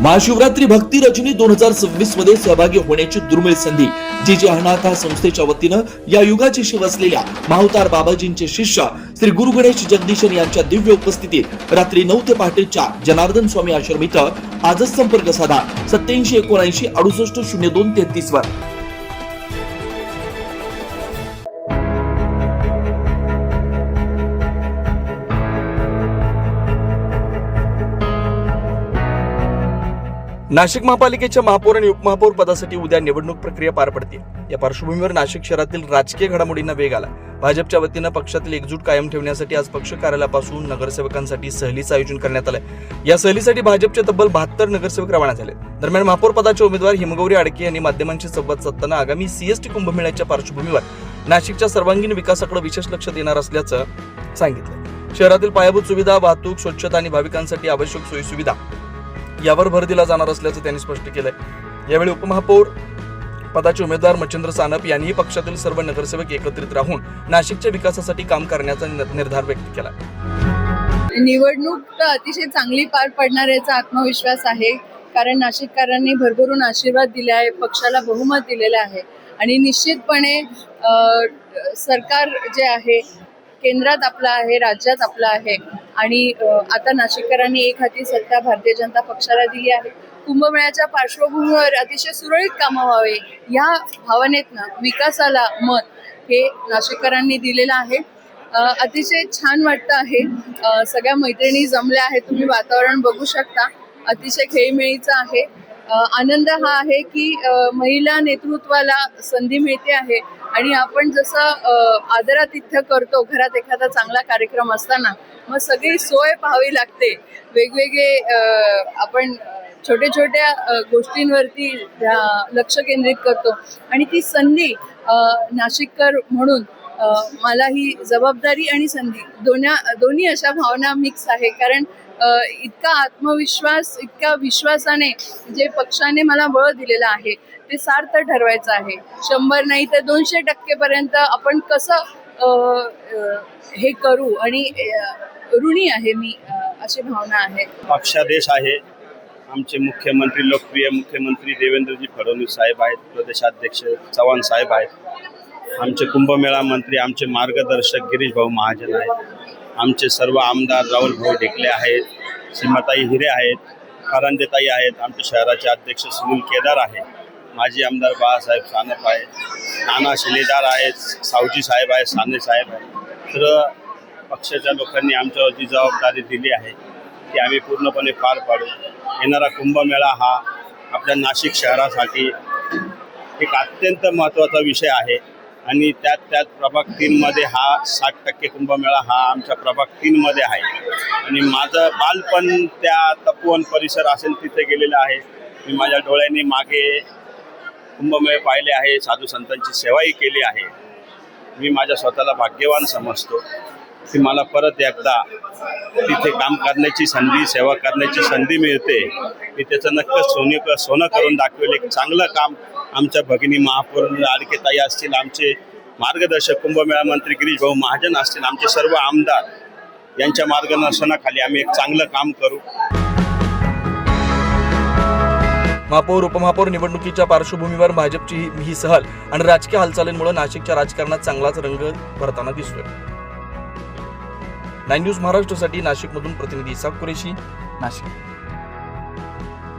महाशिवरात्री भक्ती रजनी 2026 मध्ये सहभागी होण्याची दुर्मिळ संधी जी अनाथ संस्थेच्या वतीनं या युगाची शिव असलेल्या माहुतार बाबाजींचे शिष्य श्री गुरु गणेश जगदीशन यांच्या दिव्य उपस्थितीत रात्री 9 ते पहाटे 4 जनार्दन स्वामी आश्रम इथं आजच संपर्क साधा 8779680233 वर। नाशिक महापालिकेच्या महापौर आणि उपमहापौर पदासाठी उद्या निवडणूक प्रक्रिया पार पडते। या पार्श्वभूमीवर नाशिक शहरातील राजकीय घडामोडींना वेग आला। भाजपच्या वतीनं पक्षातील एकजूट कायम ठेवण्यासाठी आज पक्ष कार्यालयापासून नगरसेवकांसाठी सहलीचं आयोजन करण्यात आलंय। या सहलीसाठी भाजपचे तब्बल 72 नगरसेवक रवाना झाले। दरम्यान महापौर पदाचे उमेदवार हिमगौरी आडके यांनी माध्यमांशी संवाद साधताना आगामी सीएसटी कुंभमेळ्याच्या पार्श्वभूमीवर नाशिकच्या सर्वांगीण विकासाकडे विशेष लक्ष देणार असल्याचं सांगितलं। शहरातील पायाभूत सुविधा, वाहतूक, स्वच्छता आणि भाविकांसाठी आवश्यक सोयी सुविधा यावर भर दिला जाणार असल्याचं त्यांनी स्पष्ट केलंय। यावेळी उपमहापौर पदाचे उमेदवार मच्छिंद्र सानप यांनीही पक्षातील सर्व नगरसेवक एकत्रित राहून नाशिकच्या विकासासाठी काम करण्याचा निर्धार व्यक्त केला। निवडणूक अतिशय चांगली पार पडणार याचा आत्मविश्वास आहे, कारण नाशिककरांनी भरभरून आशीर्वाद दिले आहे, पक्षाला बहुमत दिलेलं आहे आणि निश्चितपणे सरकार जे आहे केंद्रात आपला आहे, राज्यात आपला आहे आणि आता नाशिककरांनी एक हाती सत्ता भारतीय जनता पक्षाला दिली आहे। कुंभमेळ्याच्या पार्श्वभूमीवर अतिशय सुरळीत कामं व्हावे या भावनेतनं विकासाला मत हे नाशिककरांनी दिलेलं आहे। अतिशय छान वाटतं आहे। सगळ्या मैत्रिणी जमल्या आहेत, तुम्ही वातावरण बघू शकता, अतिशय खेळीमेळीचं आहे। आनंद हा आहे की महिला नेतृत्वाला संधी मिळते आहे आणि आपण जसं आदरातिथ्य करतो घरात एखादा चांगला कार्यक्रम असताना, मग सगळी सोय पाहावी लागते। वेगवेगळे आपण छोट्या छोट्या गोष्टींवरती लक्ष केंद्रित करतो आणि ती संधी नाशिककर म्हणून मला ही जबाबदारी आणि संधी दोन्ही अशा भावना मिक्स आहे, कारण इतका आत्मविश्वास, इतक्या विश्वासाने जे पक्षाने मला बळ दिलेलं आहे ते सार्थ ठरवायचं आहे। 100 नाही तर 200% पर्यंत आपण कसं हे करू आणि ऋणी आहे मी, अशी भावना आहे। पक्षादेश आहे। आमचे मुख्यमंत्री, लोकप्रिय मुख्यमंत्री देवेंद्रजी फडणवीस साहेब आहेत, प्रदेशाध्यक्ष चव्हाण साहेब आहेत, आमचे कुंभमेळा मंत्री, आमचे मार्गदर्शक गिरीश भाऊ महाजन आहेत, आमचे सर्व आमदार राहुल भाऊ ढेकले आहेत, सीमाताई हिरे आहेत, करंजेताई आहेत, आमचे शहराचे अध्यक्ष सुनील केदार आहेत, माजी आमदार बाळासाहेब सानप आहेत, नाना शिलेदार आहेत, सावजी साहेब आहेत, साने साहेब आहेत। तर पक्षाच्या लोकांनी आमच्यावर जी जबाबदारी दिली आहे ती आम्ही पूर्णपणे पार पाडू। येणारा कुंभमेळा हा आपल्या नाशिक शहरासाठी एक अत्यंत महत्त्वाचा विषय आहे आणि त्यात प्रभाग 3मध्ये हा 60% कुंभमेळा हा आमच्या प्रभाग 3मध्ये आहे आणि माझं बालपण त्या तपोवन परिसर असेल तिथे गेलेलं आहे। मी माझ्या डोळ्यांनी मागे कुंभमेळे पाहिले आहे, साधू संतांची सेवाही केली आहे। मी माझ्या स्वतःला भाग्यवान समजतो की मला परत एकदा तिथे काम करण्याची संधी, सेवा करण्याची संधी मिळते। मी त्याचं नक्कीच सोनं करून दाखवेल। एक चांगलं काम आमच्या भगिनी महापौर आडकेताई असतील, आमचे मार्गदर्शक कुंभमेळा मंत्री गिरीश भाऊ महाजन असतील, आमचे सर्व आमदार यांच्या मार्गदर्शनाखाली आम्ही एक चांगलं काम करू। महापौर उपमहापौर निवडणुकीच्या पार्श्वभूमीवर भाजपची ही सहल आणि राजकीय हालचालींमुळे नाशिकच्या राजकारणात चांगलाच रंग भरताना दिसतोय। 9 न्यूज महाराष्ट्रासाठी नाशिकमधून प्रतिनिधी इसाक कुरेशी, नाशिक।